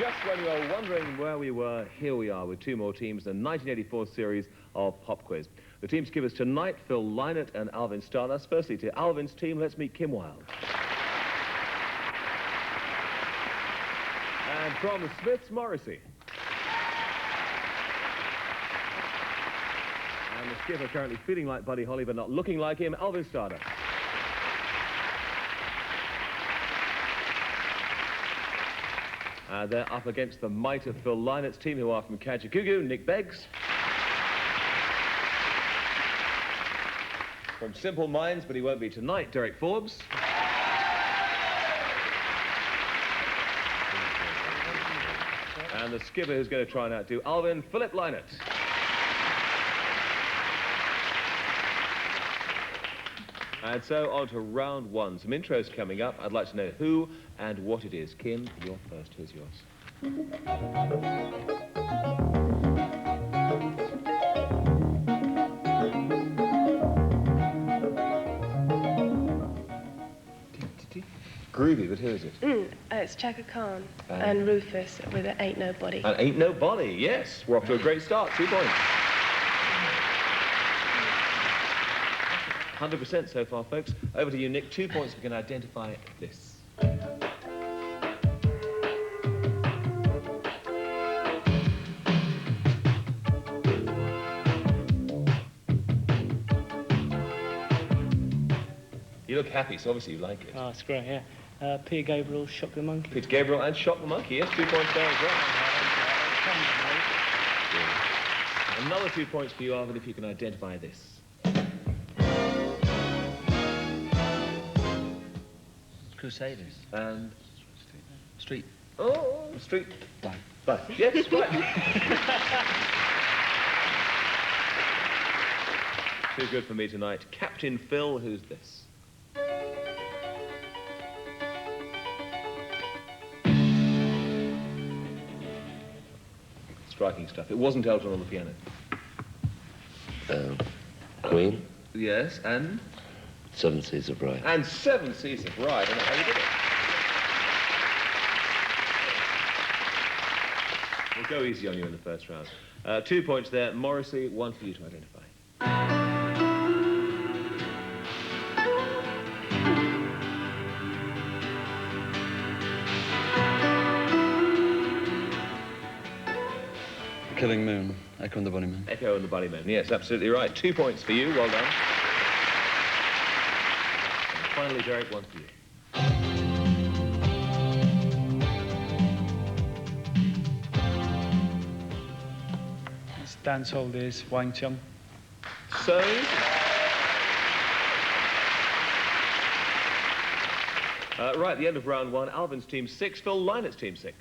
Just when you were wondering where we were, here we are with two more teams in the 1984 series of Pop Quiz. The teams give us tonight, Phil Lynott and Alvin Stardust. Firstly, to Alvin's team, let's meet Kim Wilde. And from the Smiths, Morrissey. And the skipper currently feeling like Buddy Holly, but not looking like him, Alvin Stardust. They're up against the might of Phil Lynott's team, who are from Kajagoogoo, Nick Beggs. From Simple Minds, but he won't be tonight, Derek Forbes. And the skipper who's going to try and outdo Alvin, Philip Lynott. And so on to round one. Some intros coming up. I'd like to know who and what it is. Kim, you're first. Here's yours. Groovy, but who is it? It's Chaka Khan and Rufus with an Ain't Nobody. And Ain't Nobody, yes. We're off to a great start. 2 points. 100% so far, folks. Over to you, Nick. 2 points if we can identify this. You look happy, so obviously you like it. Oh, it's great, yeah. Peter Gabriel, Shock the Monkey. Peter Gabriel and Shock the Monkey, yes. 2 points there as well. Yeah. Another 2 points for you, Alvin, if you can identify this. Crusaders. And Street. Oh, Street. Black. Black. Yes, right. Too good for me tonight. Captain Phil, who's this? Striking stuff. It wasn't Elton on the piano. Queen. Yes, and? 7 Seas of Rye. And 7 Seas of Rye. I don't know how you did it. We'll go easy on you in the first round. 2 points there. Morrissey, 1 for you to identify. Killing Moon, Echo and the Bunnymen. Echo and the Bunnymen, yes, absolutely right. 2 points for you, well done. And finally, Derek, 1 for you. It's dancehall days, Wang Chung. So... right, at the end of round 1, Alvin's team 6, Phil Lynott's team 6.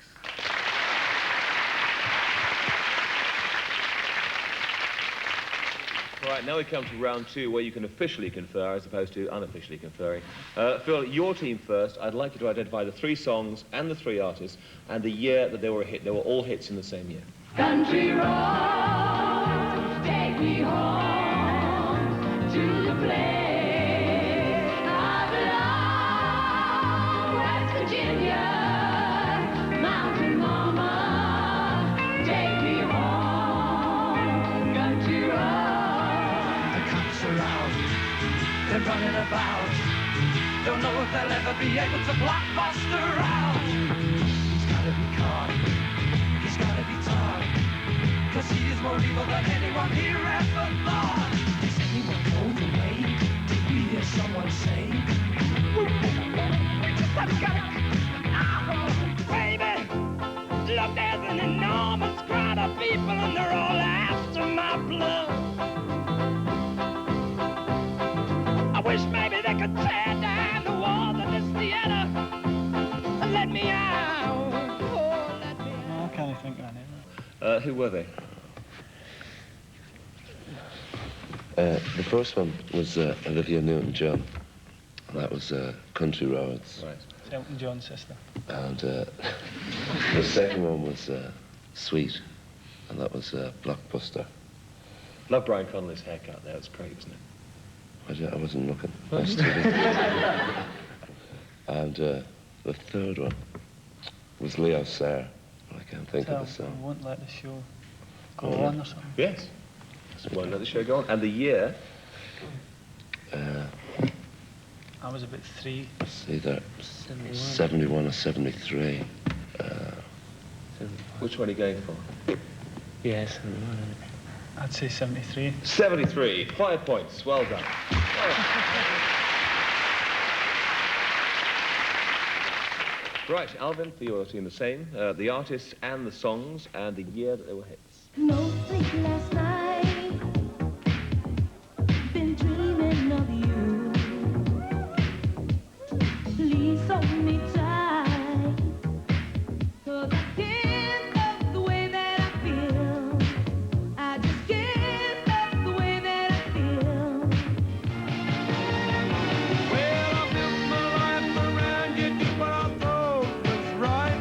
All right, now we come to round 2, where you can officially confer as opposed to unofficially conferring. Phil, your team first. I'd like you to identify the 3 songs and the 3 artists and the year that they were a hit. They were all hits in the same year. Country roads, take me home to the place I belong, West Virginia, Mountain Mama, take me home, country roads. The cops are out, they're running about, don't know if they'll ever be able to block Buster out. He's gotta be caught. He's gotta be taught, 'cause he is more evil than anyone here ever thought. Has anyone told the way? Did we hear someone say? Oh, baby, look, there's an enormous crowd of people and they're all after my blood. I wish maybe they could tear down the walls of this theater and let me out. I can't think of any. Who were they? The first one was Olivia Newton-John. That was Country Roads. Right. It's Elton John's sister. And the second one was Sweet, and that was Blockbuster. Love Brian Connolly's haircut there. It's great, isn't it? I wasn't looking. I was too busy. And the third one was Leo Sayer. I can't think So of the song. I won't let the show go Oh. on or something. Yes. Won't let the show go on. And the year? I was about 3. It's either 71 or 73. Which one are you going for? Yes. I'd say 73. 73. 5 points. Well done. Right, Alvin, for your team the same. The artists and the songs and the year that they were hits. No sleep last night. Been dreaming of you. Please hold me tight. 'Cause I can't stop the way that I feel. I just can't stop the way that I feel. Well, I built my life around you, did what I thought was right.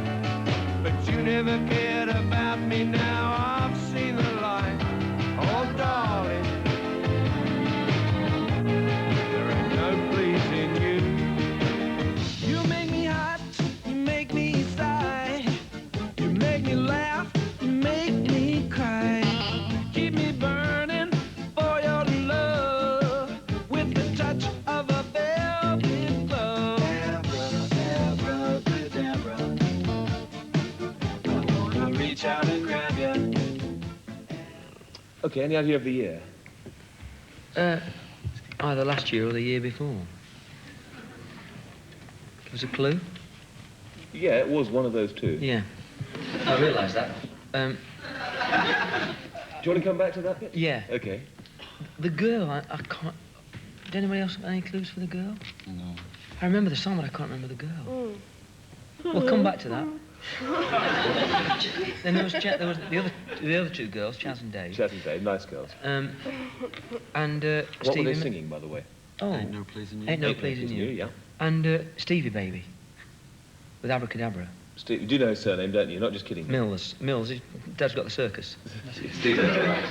But you never cared about me, now I've seen the light. Oh, darling, there ain't no pleasing you. You make me hot, you make me sigh. You make me laugh, you make me cry. Keep me burning for your love with the touch of a velvet glove. Deborah, Deborah, I wanna reach out and grab you. Okay, any idea of the year? Either last year or the year before. Give us a clue? Yeah, it was one of those two. Yeah. I realised that. Do you want to come back to that bit? Yeah. Okay. The girl, I can't... Did anybody else have any clues for the girl? No. I remember the song, but I can't remember the girl. We'll come back to that. Then there was the other two girls, Chaz and Dave. Chaz and Dave, nice girls. And What were Stevie... they singing, by the way? Oh. Ain't no pleasing you. Yeah. And Stevie Baby. With Abracadabra. Steve, you do know his surname, don't you? You're not just kidding me. Mills. Dad's got the circus. Steve, right.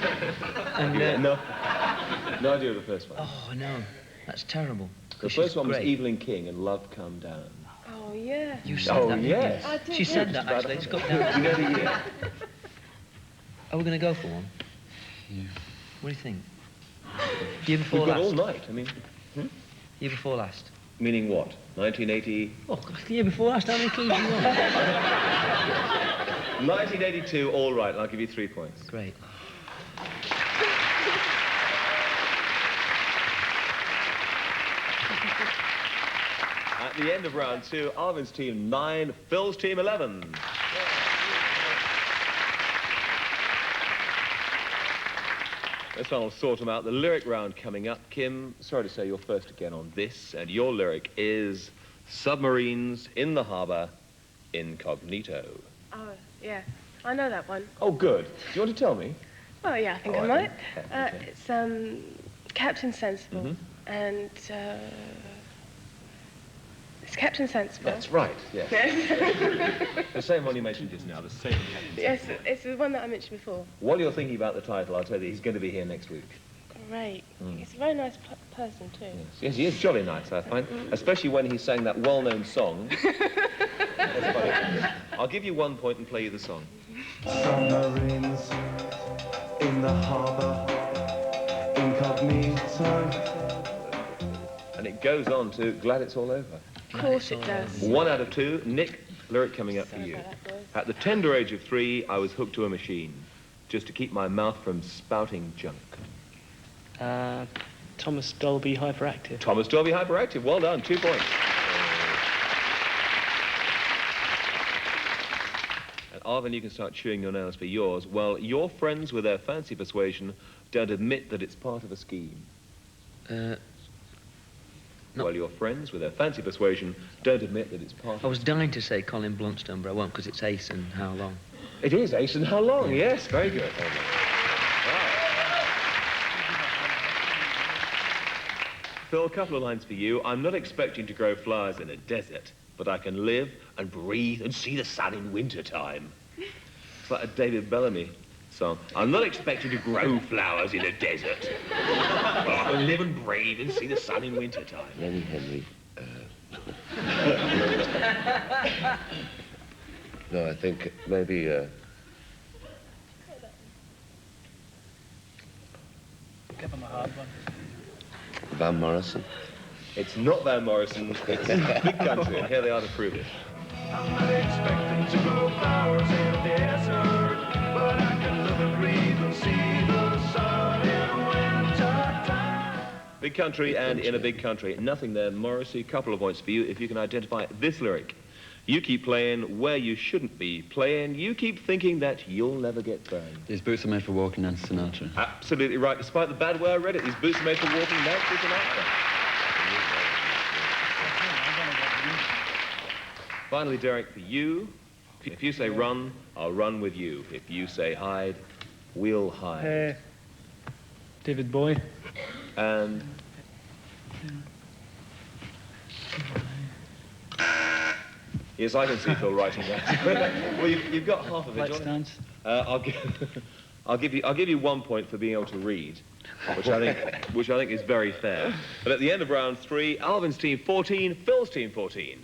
And, No idea of the first one. Oh, no. That's terrible. The first one was Evelyn King and Love Come Down. Oh, yeah. You said Oh, that, didn't yes. you? I did, She said yeah. that, actually. It's got down. Do you know the year? Are we going to go for one? Yeah. What do you think? Year before We've got last? all night. I mean, Year before last? meaning what? 1980? Oh, God, the year before last, how many clues do you want? 1982, all right. I'll give you 3 points. Great. At the end of round 2, Arvin's team 9, Phil's team 11. This one will sort them out. The lyric round coming up. Kim, sorry to say you're first again on this, and your lyric is Submarines in the Harbour, Incognito. Oh, yeah. I know that one. Oh, good. Do you want to tell me? Well, yeah, I think All I right, might. then. Okay. It's Captain Sensible. And it's Captain Sensible. That's right, yes. Yes. The same one you mentioned just now, the same Captain Yes, Sensible. it's the one that I mentioned before. While you're thinking about the title, I'll tell you that he's going to be here next week. Great. He's a very nice person, too. Yes, he is jolly nice, I find. Especially when he sang that well-known song. That's funny. I'll give you 1 point and play you the song. Submarines in the harbour, incognito. And it goes on to Glad It's All Over. Of course it does. 1 out of 2. Nick, lyric coming up for you. At the tender age of 3, I was hooked to a machine, just to keep my mouth from spouting junk. Thomas Dolby Hyperactive. Thomas Dolby Hyperactive, well done, 2 points. And Arvin, you can start chewing your nails for yours. Well, your friends with their fancy persuasion don't admit that it's part of a scheme. No. Well, your friends with their fancy persuasion don't admit that it's part of I was dying to say Colin Blunstone, but I won't because it's Ace and How Long. It is Ace and How Long, yes, very good. Phil, a couple of lines for you. I'm not expecting to grow flowers in a desert, but I can live and breathe and see the sun in winter time. It's like a David Bellamy song. I'm not expecting to grow flowers in a desert, but I can live and breathe and see the sun in winter time. Lenny Henry. No, I think maybe Give him a hard one. Van Morrison. It's not Van Morrison, it's Big Country, and here they are to prove it. I'm not expecting to grow flowers in the desert, but I can live and breathe and see the sun in winter time. Big Country and In a Big Country. Nothing there. Morrissey, couple of points for you if you can identify this lyric. You keep playing where you shouldn't be playing. You keep thinking that you'll never get burned. These boots are made for walking, and Sinatra. Absolutely right. Despite the bad way I read it, these boots are made for walking. That's just an answer. Finally, Derek, for you, if you say run, I'll run with you. If you say hide, we'll hide. David Bowie. And... Yes, I can see Phil writing that. Well, you've got half of it. Let's dance. I'll give you 1 point for being able to read, which I think is very fair. But at the end of round 3, Alvin's team 14, Phil's team 14.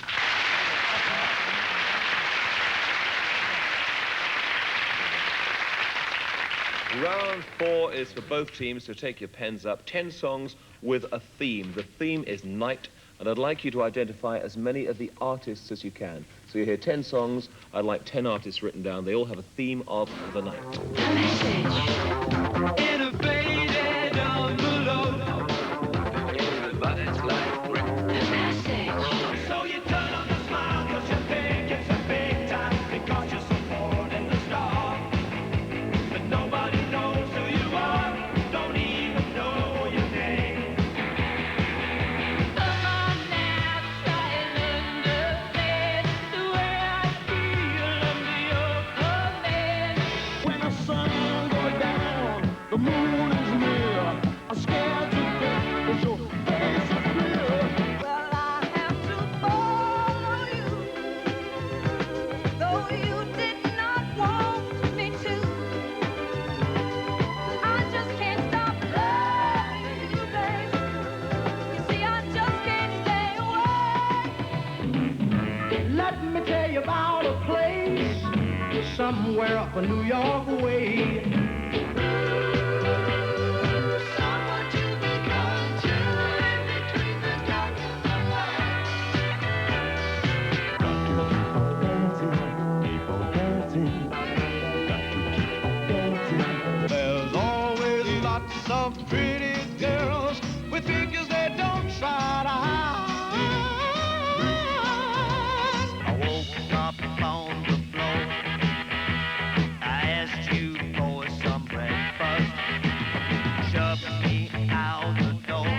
Round 4 is for both teams, so take your pens up. 10 songs with a theme. The theme is night, and I'd like you to identify as many of the artists as you can. So you hear 10 songs, I'd like 10 artists written down. They all have a theme of the night. In a faded envelope, everybody's like brick. So you turn on the smile 'cause you think it's a big time, because you're supporting the star. But nobody knows who you are, don't even know your name. Come on now, try and understand the way I feel under your command. When the sun goes down, the moon is near. I'm scared to death, but your face is clear. Well, I have to follow you, though you did not want me to. I just can't stop loving you, babe. You see, I just can't stay away. Let me tell you about a place somewhere up in New York way. Someone to be gone to in between the dark and the light. There's always lots of pretty girls with figures they don't try to hide. I woke up on the floor. I asked you for some breakfast. Shoved me out the door.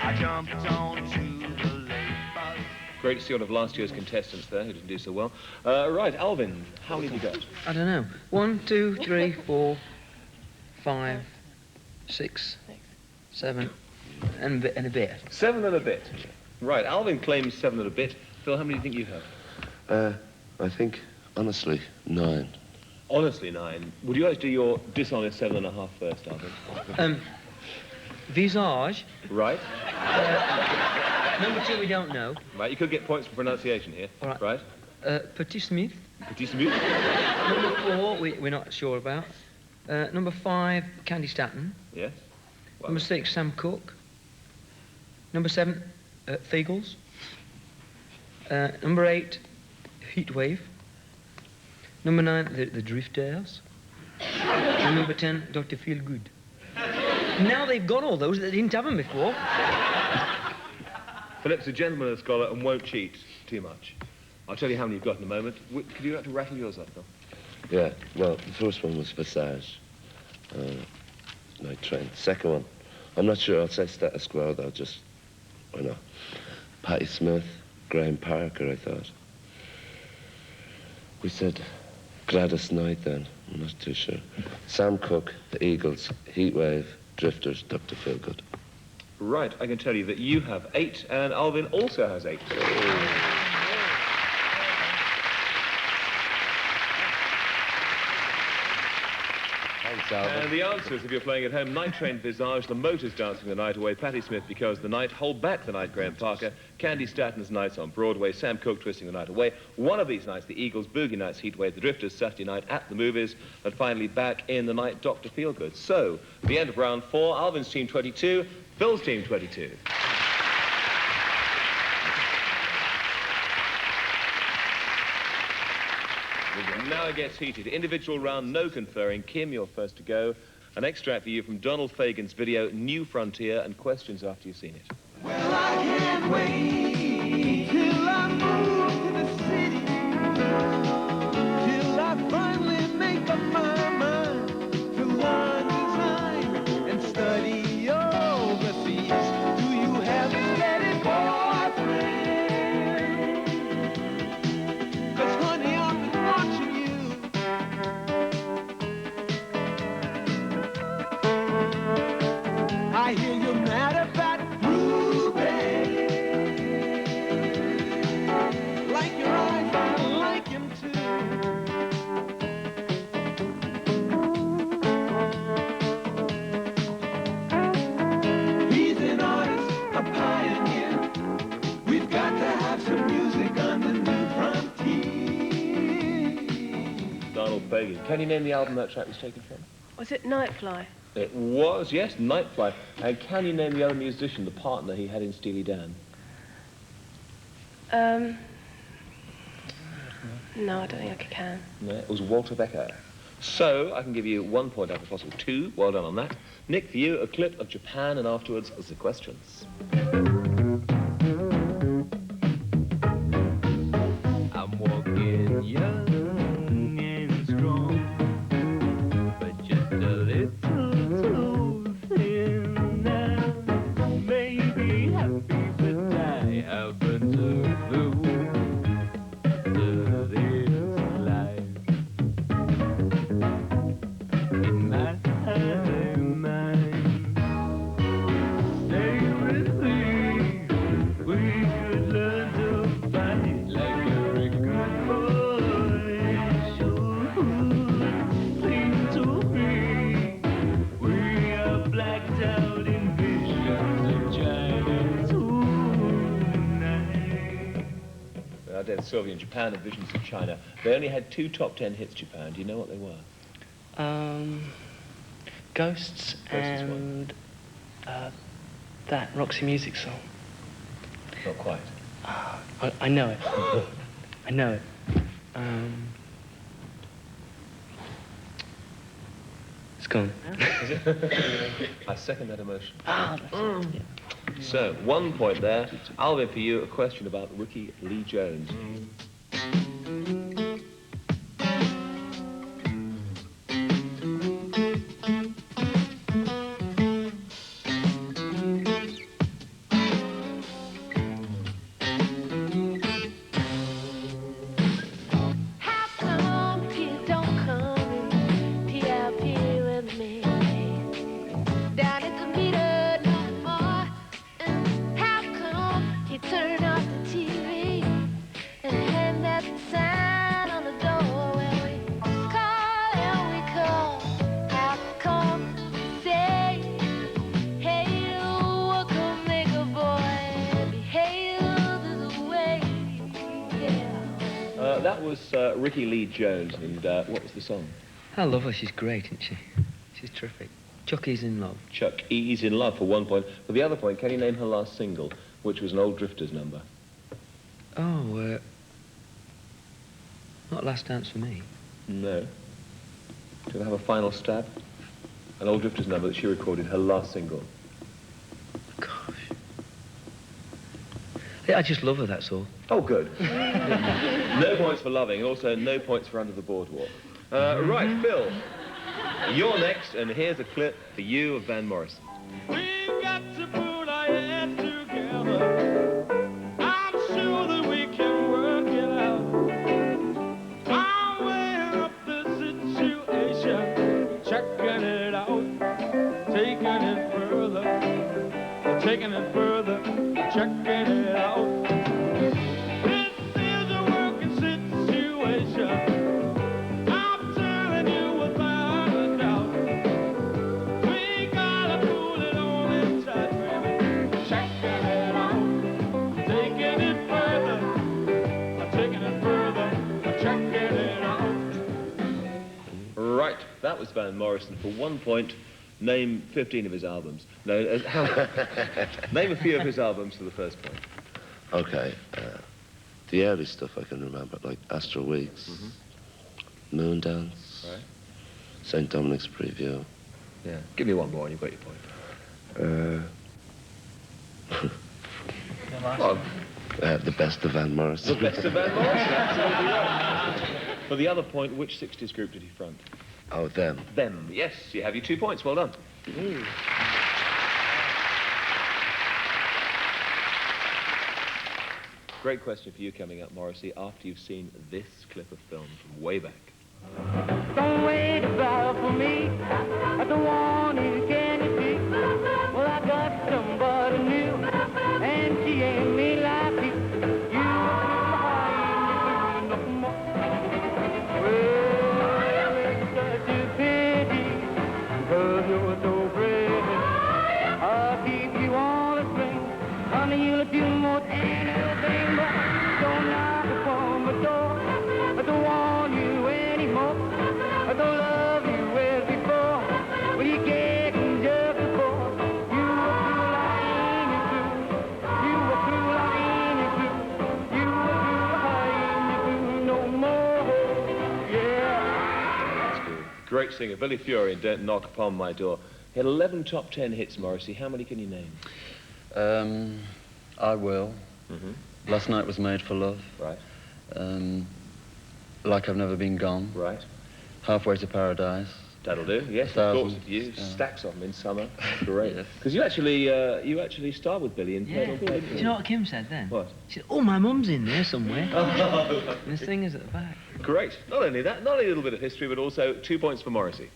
I jumped onto the late bus. Great to see one of last year's contestants there who didn't do so well. Right, Alvin, how many have you got? I don't know. 1, 2, 3, 4, 5, 6, 7, and a bit. 7 and a bit. Right, Alvin claims 7 and a bit. Phil, how many do you think you have? I think, honestly, 9. Honestly, 9. Would you guys do your dishonest 7.5 first, Alvin? Visage. Right. Number 2 we don't know. Right, you could get points for pronunciation here. All right. Right. Petit Smith. Petit Smith. Number 4 we're not sure about. Number 5 Candy Staton. Yes. Well, Number 6 Sam Cooke. Number 7 Fagles. Number 8 Heatwave. Number 9 the Drifters. And number 10 Dr. Feelgood. Now they've got all those that they didn't have them before. Philip's a gentleman and a scholar and won't cheat too much. I'll tell you how many you've got in a moment. Could you like to rattle yours up, Phil? Yeah, well, the first one was Visage. Night Train. Second one, I'm not sure, I'll say Status Quo, though, just, why not? Patti Smith, Graham Parker, I thought. We said Gladys Knight then, I'm not too sure. Sam Cooke, the Eagles, Heatwave, Drifters, Dr. Feelgood. Right, I can tell you that you have 8 and Alvin also has 8. Thanks, Albert. And the answers, if you're playing at home: Night Train Visage, The Motors Dancing the Night Away, Patti Smith, Because the Night, Hold Back the Night, Graham Parker, Candy Statton's Nights on Broadway, Sam Cooke, Twisting the Night Away, One of These Nights, The Eagles, Boogie Nights, Heatwave, The Drifters, Saturday Night at the Movies, and finally Back in the Night, Dr. Feelgood. So, the end of round 4, Alvin's team 22, Phil's team 22. Now it gets heated. Individual round, no conferring. Kim, you're first to go. An extract for you from Donald Fagen's video, New Frontier, and questions after you've seen it. Well, I can't wait till I move to the city, till I finally make up my mind to learn design and study overseas. Do you have a steady boyfriend? 'Cause honey, I've been watching you. I hear you're mad about Ruby. Like your eyes, I like him too. He's an artist, a pioneer. We've got to have some music on the new frontier. Donald Fagen. Can you name the album that track was taken from? Was it Nightfly? It was, yes, Nightfly. And can you name the other musician, the partner he had in Steely Dan? No, I don't think I can. No, it was Walter Becker. So, I can give you 1 point out of possible 2. Well done on that. Nick, for you, a clip of Japan, and afterwards, the questions. I'm walking young and strong, but just a little too thin now. Maybe happy, but I happen to glue to this life. In my mind, stay with me. We could learn to fight like you're a good boy. Sure, cling to me. We are blacked out in visions of China tonight. I did Sylvia in Japan and Visions of China. They only had 2 top 10 hits, Japan. Do you know what they were? Ghosts and that Roxy Music song. Not quite. I know it. I know it. It's gone. Is it? I second that emotion. Ah, that's it. Yeah. So, 1 point there. Alvin, for you, a question about Ricky Lee Jones. How come you don't come and PLP with me? Down at the meter no more. And how come you turn off the TV and hang that sign on the door when we call and we call? How come you say, hey, what can make a boy behave this way? Yeah. That was Ricky Lee Jones, and what was the song? I love her. She's great, isn't she? She's terrific. Chucky's in love. Chuck E's in Love for 1 point. For the other point, can you name her last single, which was an old Drifters number? Oh, not Last Dance for Me. No. Do you have a final stab? An old Drifters number that she recorded, her last single. Gosh. Yeah, I just love her, that's all. Oh, good. No points for loving, and also no points for Under the Boardwalk. Right, Phil, you're next, and here's a clip for you of Van Morrison. We've got to put our heads together. I'm sure that we can work it out. I'm weighing up the situation, checking it out, taking it further, checking it out. This is a working situation. I'm telling you without a doubt. That was Van Morrison for 1 point. Name 15 of his albums. No, name a few of his albums for the first point. Okay. The early stuff I can remember, like Astral Weeks, Moondance, Right. St. Dominic's Preview. Yeah. Give me one more and you've got your point. Well, The Best of Van Morrison. the best of Van Morrison, absolutely right. For the other point, which 60s group did he front? Oh, them. Them. Yes, you have your 2 points. Well done. Great question for you coming up, Morrissey, after you've seen this clip of film from way back. Don't wait about for me. I don't want you, can you see? Well, I got somebody new, and she ain't me like you. You ain't no more. Well, it's such a pity, 'cause you're so pretty. I'll keep you on a string. Honey, you'll do more than anything, but don't knock upon my door. I don't want you anymore. I don't love you as before. When you get just before, you were through like any blue. You were through like any blue. You were through like any blue no more. Yeah. That's good. Great singer, Billy Fury, and Don't Knock Upon My Door. He had 11 top 10 hits, Morrissey. How many can you name? I Will. Last Night Was Made for Love. Right, Like I've Never Been Gone. right. Halfway to Paradise. That'll do. Yes, of course. Thousands, You yeah. stacks of them in summer. Great. Yes. Because you actually starred with Billy in Pedal Do you know what Kim said then? What? She said, oh, my mum's in there somewhere. And this thing is at the back. Great. Not only that, not only a little bit of history, but also 2 points for Morrissey.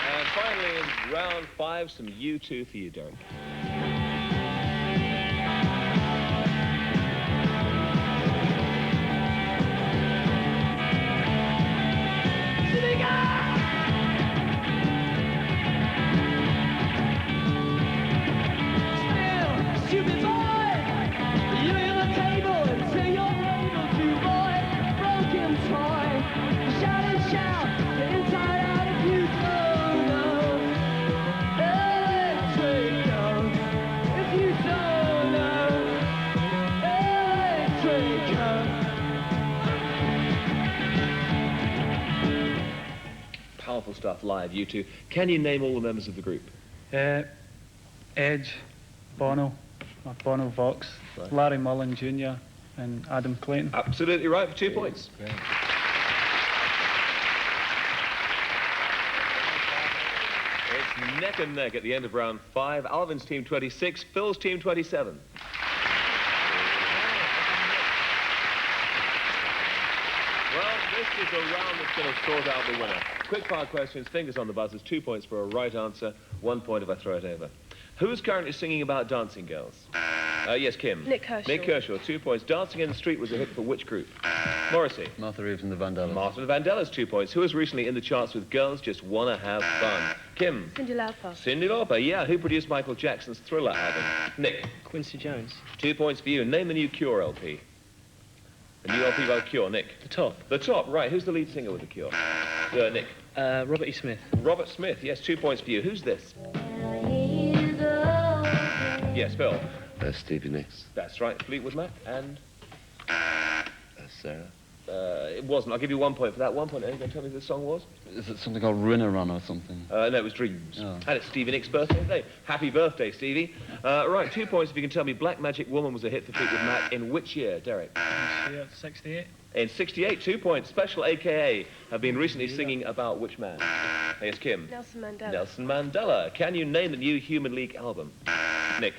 And finally, in round 5, some U2 for you, Derek. Stupid boy, you're on the table until you're able to, boy. Broken toy, shout and shout, the inside out of you don't know. Electric young, if you don't know. Electric young. Powerful stuff live, U2. Can you name all the members of the group? Edge, Bono, or Bono Vox, Right. Larry Mullen Jr. and Adam Clayton. Absolutely right for 2 points. Great. It's neck and neck at the end of round 5. Alvin's team 26, Phil's team 27. Well, this is a round that's going to sort out the winner. Quick fire questions, fingers on the buzzers, 2 points for a right answer, 1 point if I throw it over. Who's currently singing about dancing girls? Yes, Kim. Nick Kershaw. Nick Kershaw, 2 points. Dancing in the Street was a hit for which group? Morrissey. Martha Reeves and the Vandellas. Martin Vandellas, 2 points. Who is recently in the charts with Girls Just Wanna Have Fun? Kim. Cyndi Lauper. Cyndi Lauper, yeah. Who produced Michael Jackson's Thriller album? Nick. Quincy Jones. 2 points for you. Name the new Cure LP. The new LP by Cure, Nick. The Top. The Top, right. Who's the lead singer with the Cure? Nick. Robert E. Smith. Robert Smith, yes. 2 points for you. Who's this? Yes, Phil. Stevie Nicks. That's right. Fleetwood Mac and... Sarah. it wasn't. I'll give you 1 point for that. 1 point. Are you going to tell me who the song was? Is it something called Rinner Run or something? No, it was Dreams. Oh. And it's Stevie Nicks' birthday today. Happy birthday, Stevie. Right, 2 points if you can tell me Black Magic Woman was a hit for Fleetwood Mac in which year, Derek? Yeah, 68. In 68, 2 points. Special AKA have been recently singing about which man? Yes, Kim. Nelson Mandela. Nelson Mandela. Can you name the new Human League album? Nick.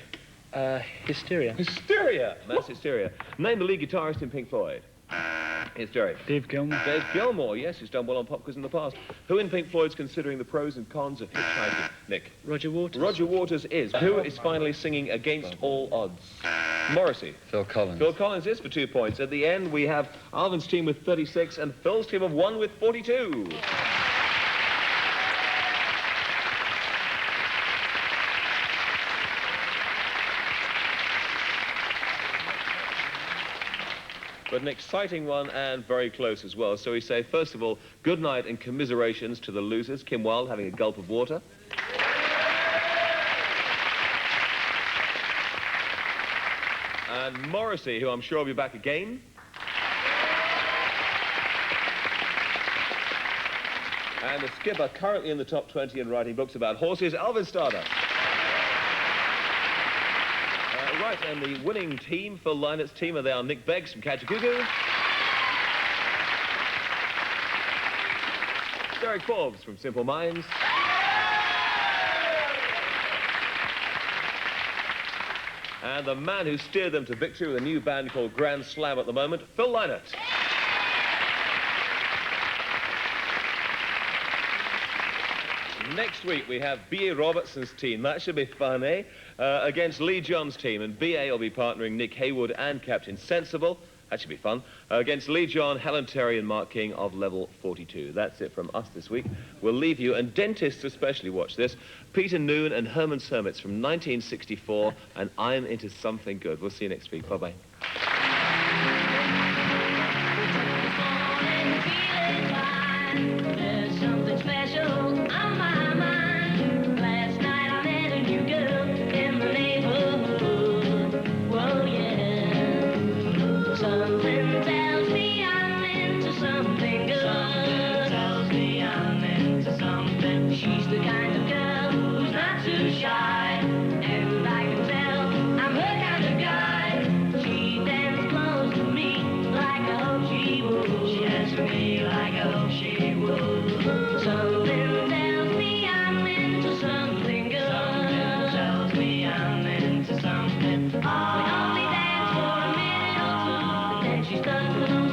Hysteria. Hysteria. Mass Hysteria. Name the lead guitarist in Pink Floyd. It's Derek. Dave Gilmour. Dave Gilmour, yes, he's done well on pop quiz in the past. Who in Pink Floyd's considering the pros and cons of hitchhiking? Nick. Roger Waters. Roger Waters is. Who is finally singing Against All Odds? Morrissey. Phil Collins. Phil Collins is for 2 points. At the end, we have Alvin's team with 36 and Phil's team of 1 with 42. but an exciting one and very close as well. So we say, first of all, good night and commiserations to the losers. Kim Wilde having a gulp of water. And Morrissey, who I'm sure will be back again. And the skipper, currently in the top 20 and writing books about horses, Alvin Stardust. Right, and the winning team for Lynott's team are there. Nick Beggs from Kajagoogoo. Derek Forbes from Simple Minds. And the man who steered them to victory with a new band called Grand Slam at the moment, Phil Lynott. Next week we have B.A. Robertson's team. That should be fun, eh? Against Lee John's team. And B.A. will be partnering Nick Haywood and Captain Sensible. That should be fun. Against Lee John, Helen Terry and Mark King of Level 42. That's it from us this week. We'll leave you, and dentists especially watch this, Peter Noon and Herman Sermitz from 1964 and I'm Into Something Good. We'll see you next week. Bye-bye. There's something special on my mind. Last night I met a new girl in the neighborhood. Whoa, yeah. Something tells me I'm into something good. Something tells me I'm into something. She's the kind of girl who's not too shy, and I can tell I'm her kind of guy. She dances close to me like I hope she would. She dances to me like I hope she would. Something tells me I'm into something good. Something tells me I'm into something. We only dance for a minute or two, and then she starts to